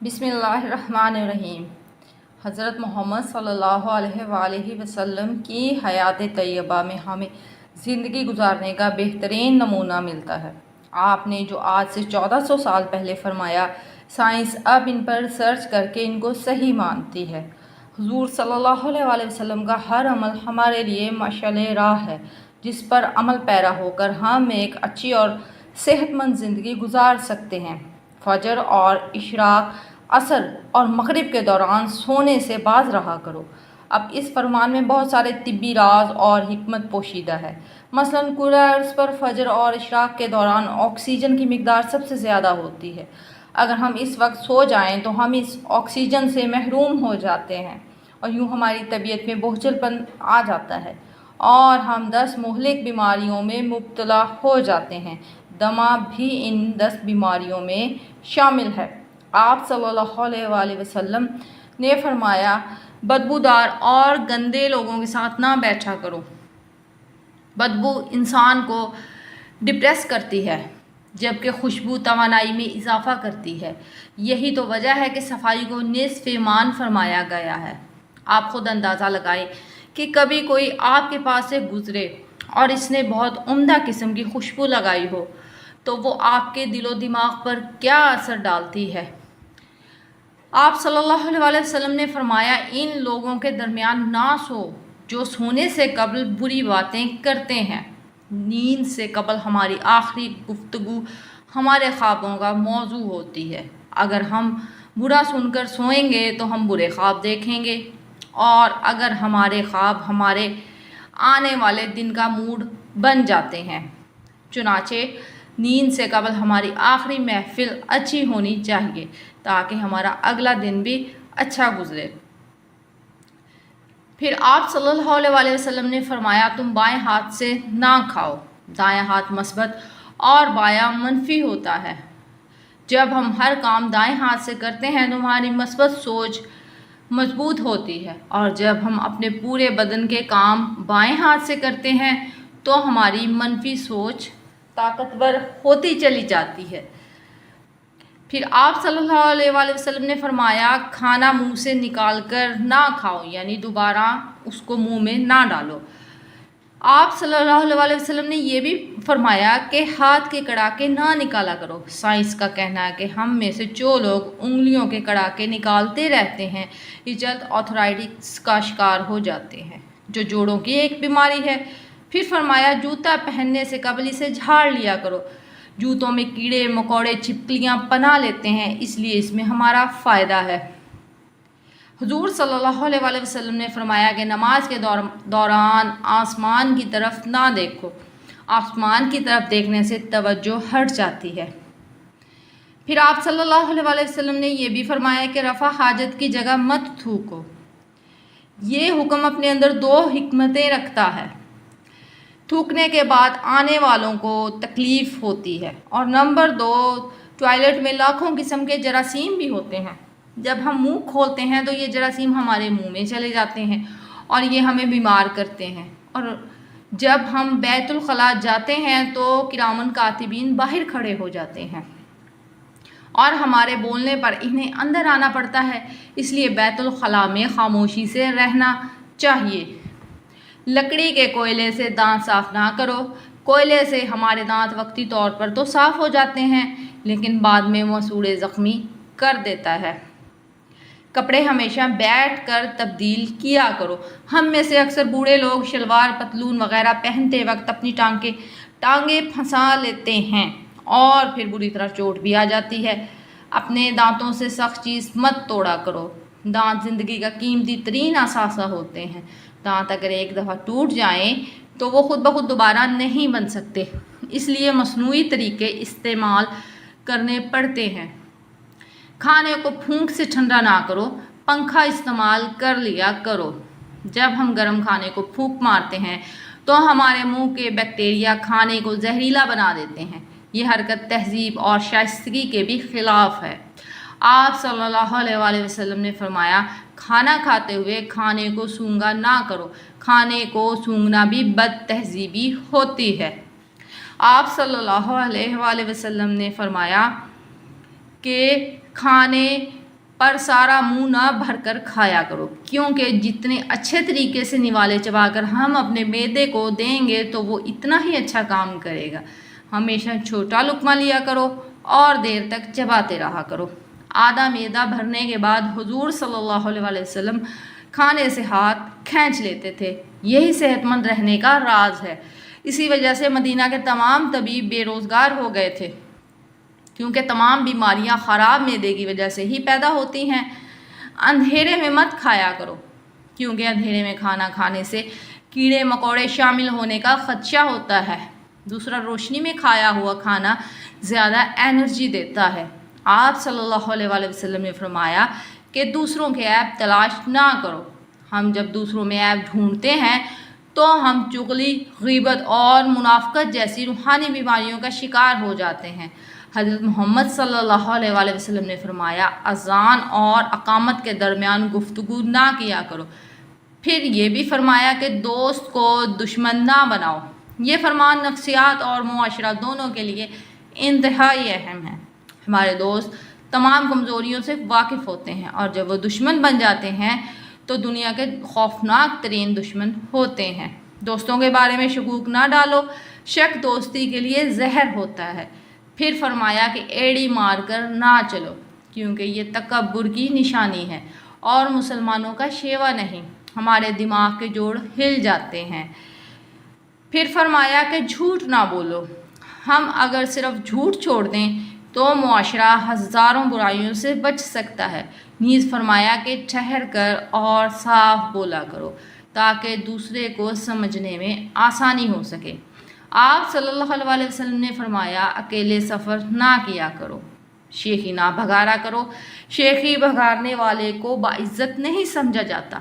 बिस्मिल्लाहिर्रहमानिर्रहीम। हज़रत मोहम्मद सल्लल्लाहु अलैहि वआलिहि वसल्लम की हयात तैयबा में हमें ज़िंदगी गुजारने का बेहतरीन नमूना मिलता है। आपने जो आज से 1400 साल पहले फरमाया, साइंस अब इन पर सर्च करके इनको सही मानती है। हुज़ूर सल्लल्लाहु अलैहि वसल्लम का हर अमल हमारे लिए मशाल राह है, जिस पर अमल पैरा होकर हम एक अच्छी और सेहतमंद ज़िंदगी गुजार सकते हैं। फजर और इशराक, असर और मगरिब के दौरान सोने से बाज रहा करो। अब इस फरमान में बहुत सारे तिब्बी राज और हिकमत पोशीदा है। मसलन कुरान अर्ज़ पर फजर और इशराक के दौरान ऑक्सीजन की मिकदार सबसे ज़्यादा होती है। अगर हम इस वक्त सो जाएं तो हम इस ऑक्सीजन से महरूम हो जाते हैं और यूँ हमारी तबीयत में बोझलपन आ जाता है और हम 10 मुहलिक बीमारियों में मुब्तला हो जाते हैं। दमा भी इन 10 बीमारियों में शामिल है। आप सल्लल्लाहु अलैहि वसल्लम ने फरमाया, बदबूदार और गंदे लोगों के साथ ना बैठा करो। बदबू इंसान को डिप्रेस करती है, जबकि खुशबू तवानाई में इजाफ़ा करती है। यही तो वजह है कि सफाई को निस्फ़ ईमान फरमाया गया है। आप खुद अंदाज़ा लगाएं कि कभी कोई आपके पास से गुज़रे और इसने बहुत उम्दा किस्म की खुशबू लगाई हो तो वो आपके दिलो दिमाग पर क्या असर डालती है। आप सल्लल्लाहु अलैहि वसल्लम ने फरमाया, इन लोगों के दरमियान ना सो जो सोने से कबल बुरी बातें करते हैं। नींद से कबल हमारी आखिरी गुफ्तगू हमारे ख्वाबों का मौजू होती है। अगर हम बुरा सुनकर सोएंगे तो हम बुरे ख्वाब देखेंगे और अगर हमारे ख्वाब हमारे आने वाले दिन का मूड बन जाते हैं। चुनाचे नींद से कबल हमारी आखिरी महफिल अच्छी होनी चाहिए ताकि हमारा अगला दिन भी अच्छा गुजरे। फिर आप सल्लल्लाहु अलैहि वसल्लम ने फरमाया, तुम बाएं हाथ से ना खाओ। दायां हाथ मस्बत और बायां मनफी होता है। जब हम हर काम दाएं हाथ से करते हैं तो हमारी मस्बत सोच मजबूत होती है और जब हम अपने पूरे बदन के काम बाएं हाथ से करते हैं तो हमारी मनफी सोच ताकतवर होती चली जाती है। फिर आप सल्लल्लाहु अलैहि वसल्लम ने फरमाया, खाना मुंह से निकाल कर ना खाओ, यानी दोबारा उसको मुंह में ना डालो। आप सल्लल्लाहु अलैहि वसल्लम ने यह भी फरमाया कि हाथ के कड़ाके ना निकाला करो। साइंस का कहना है कि हम में से जो लोग उंगलियों के कड़ाके निकालते रहते हैं ये जल्द आर्थराइटिस का शिकार हो जाते हैं, जो जोड़ों की एक बीमारी है। फिर फरमाया, जूता पहनने से कबल इसे झाड़ लिया करो। जूतों में कीड़े मकोड़े छिपकलियाँ पनाह लेते हैं, इसलिए इसमें हमारा फ़ायदा है। हुजूर सल्लल्लाहु अलैहि वसल्लम ने फरमाया कि नमाज के दौरान आसमान की तरफ ना देखो। आसमान की तरफ देखने से तवज्जो हट जाती है। फिर आप सल्लल्लाहु अलैहि वसल्लम ने यह भी फरमाया कि रफ़ा हाजत की जगह मत थूको। ये हुक्म अपने अंदर 2 हिकमतें रखता है। थूकने के बाद आने वालों को तकलीफ़ होती है और नंबर 2, टॉयलेट में लाखों किस्म के जरासीम भी होते हैं। जब हम मुंह खोलते हैं तो ये जरासीम हमारे मुंह में चले जाते हैं और ये हमें बीमार करते हैं। और जब हम बैतुल खला जाते हैं तो किरामन कातिबीन बाहर खड़े हो जाते हैं और हमारे बोलने पर इन्हें अंदर आना पड़ता है। इसलिए बैतुल खला में खामोशी से रहना चाहिए। लकड़ी के कोयले से दांत साफ़ ना करो। कोयले से हमारे दांत वक्ती तौर पर तो साफ़ हो जाते हैं लेकिन बाद में मसूड़े ज़ख्मी कर देता है। कपड़े हमेशा बैठ कर तब्दील किया करो। हम में से अक्सर बूढ़े लोग शलवार पतलून वगैरह पहनते वक्त अपनी टांगे फंसा लेते हैं और फिर बुरी तरह चोट भी आ जाती है। अपने दांतों से सख्त चीज़ मत तोड़ा करो। दांत ज़िंदगी का कीमती तरीन असासा होते हैं। दांत अगर एक दफ़ा टूट जाएं तो वो खुद ब खुद दोबारा नहीं बन सकते, इसलिए मसनूई तरीके इस्तेमाल करने पड़ते हैं। खाने को फूंक से ठंडा ना करो, पंखा इस्तेमाल कर लिया करो। जब हम गर्म खाने को फूंक मारते हैं तो हमारे मुंह के बैक्टीरिया खाने को जहरीला बना देते हैं। ये हरकत तहजीब और शाइस्तगी के भी ख़िलाफ़ है। आप सल्लल्लाहु अलैहि वसल्लम ने फरमाया, खाना खाते हुए खाने को सूंघा ना करो। खाने को सूंघना भी बद तहजीबी होती है। आप सल्लल्लाहु अलैहि वसल्लम ने फरमाया कि खाने پر سارا منہ نہ بھر کر کھایا کرو، کیونکہ جتنے اچھے طریقے سے نوالے چبا کر ہم اپنے معدے کو دیں گے تو وہ اتنا ہی اچھا کام کرے گا۔ ہمیشہ چھوٹا لقمہ لیا کرو اور دیر تک چباتے رہا کرو۔ آدھا معدہ بھرنے کے بعد حضور صلی اللہ علیہ وسلم کھانے سے ہاتھ کھینچ لیتے تھے۔ یہی صحت مند رہنے کا راز ہے۔ اسی وجہ سے مدینہ کے تمام طبیب بے روزگار ہو گئے تھے، کیونکہ تمام بیماریاں خراب معدے کی وجہ سے ہی پیدا ہوتی ہیں۔ اندھیرے میں مت کھایا کرو، کیونکہ اندھیرے میں کھانا کھانے سے کیڑے مکوڑے شامل ہونے کا خدشہ ہوتا ہے۔ دوسرا، روشنی میں کھایا ہوا کھانا زیادہ انرجی دیتا ہے۔ آپ صلی اللہ علیہ وسلم نے فرمایا کہ دوسروں کے عیب تلاش نہ کرو۔ ہم جب دوسروں میں عیب ڈھونڈتے ہیں تو ہم چغلی، غیبت اور منافقت جیسی روحانی بیماریوں کا شکار ہو جاتے ہیں۔ حضرت محمد صلی اللہ علیہ وسلم نے فرمایا، اذان اور اقامت کے درمیان گفتگو نہ کیا کرو۔ پھر یہ بھی فرمایا کہ دوست کو دشمن نہ بناؤ۔ یہ فرمان نفسیات اور معاشرہ دونوں کے لیے انتہائی اہم ہے۔ ہمارے دوست تمام کمزوریوں سے واقف ہوتے ہیں، اور جب وہ دشمن بن جاتے ہیں تو دنیا کے خوفناک ترین دشمن ہوتے ہیں۔ دوستوں کے بارے میں شکوک نہ ڈالو، شک دوستی کے لیے زہر ہوتا ہے۔ پھر فرمایا کہ ایڑی مار کر نہ چلو، کیونکہ یہ تکبر کی نشانی ہے اور مسلمانوں کا شیوا نہیں۔ ہمارے دماغ کے جوڑ ہل جاتے ہیں۔ پھر فرمایا کہ جھوٹ نہ بولو۔ ہم اگر صرف جھوٹ چھوڑ دیں تو معاشرہ ہزاروں برائیوں سے بچ سکتا ہے۔ نیز فرمایا کہ ٹھہر کر اور صاف بولا کرو تاکہ دوسرے کو سمجھنے میں آسانی ہو سکے۔ آپ صلی اللہ علیہ وسلم نے فرمایا، اکیلے سفر نہ کیا کرو، شیخی نہ بھگارا کرو۔ شیخی بھگارنے والے کو باعزت نہیں سمجھا جاتا۔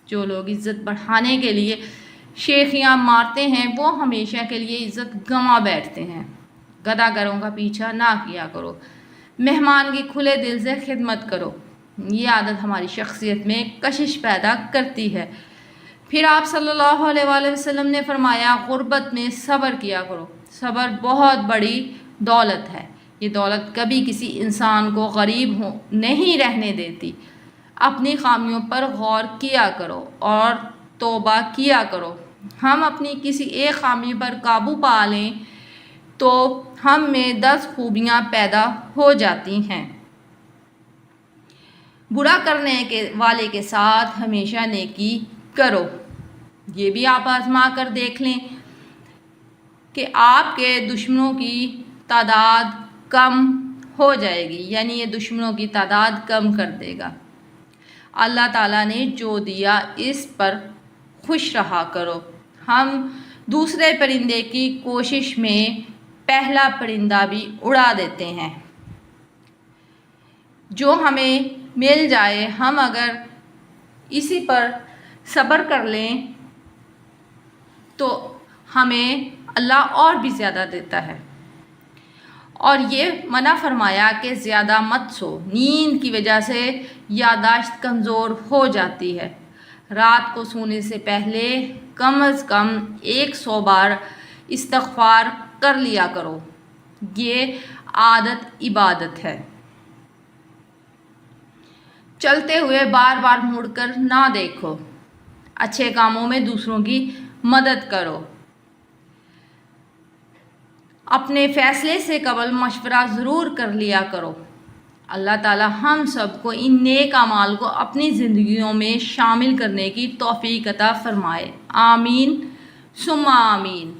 جو لوگ عزت بڑھانے کے لیے شیخیاں مارتے ہیں وہ ہمیشہ کے لیے عزت گنوا بیٹھتے ہیں۔ گداگروں کا پیچھا نہ کیا کرو۔ مہمان کی کھلے دل سے خدمت کرو۔ یہ عادت ہماری شخصیت میں کشش پیدا کرتی ہے۔ پھر آپ صلی اللہ علیہ وسلم نے فرمایا، غربت میں صبر کیا کرو۔ صبر بہت بڑی دولت ہے۔ یہ دولت کبھی کسی انسان کو غریب نہیں رہنے دیتی۔ اپنی خامیوں پر غور کیا کرو اور توبہ کیا کرو۔ ہم اپنی کسی ایک خامی پر قابو پا لیں تو ہم میں 10 خوبیاں پیدا ہو جاتی ہیں۔ برا کرنے والے کے ساتھ ہمیشہ نیکی کرو۔ یہ بھی آپ آزما کر دیکھ لیں کہ آپ کے دشمنوں کی تعداد کم ہو جائے گی، یعنی یہ دشمنوں کی تعداد کم کر دے گا۔ اللہ تعالیٰ نے جو دیا اس پر خوش رہا کرو۔ ہم دوسرے پرندے کی کوشش میں پہلا پرندہ بھی اڑا دیتے ہیں۔ جو ہمیں مل جائے ہم اگر اسی پر صبر کر لیں تو ہمیں اللہ اور بھی زیادہ دیتا ہے۔ اور یہ منع فرمایا کہ زیادہ مت سو، نیند کی وجہ سے یادداشت کمزور ہو جاتی ہے۔ رات کو سونے سے پہلے کم از کم 100 بار استغفار کر لیا کرو۔ یہ عادت عبادت ہے۔ چلتے ہوئے بار بار مڑ کر نہ دیکھو۔ اچھے کاموں میں دوسروں کی مدد کرو۔ اپنے فیصلے سے قبل مشورہ ضرور کر لیا کرو۔ اللہ تعالی ہم سب کو ان نیک اعمال کو اپنی زندگیوں میں شامل کرنے کی توفیق عطا فرمائے۔ آمین ثم آمین۔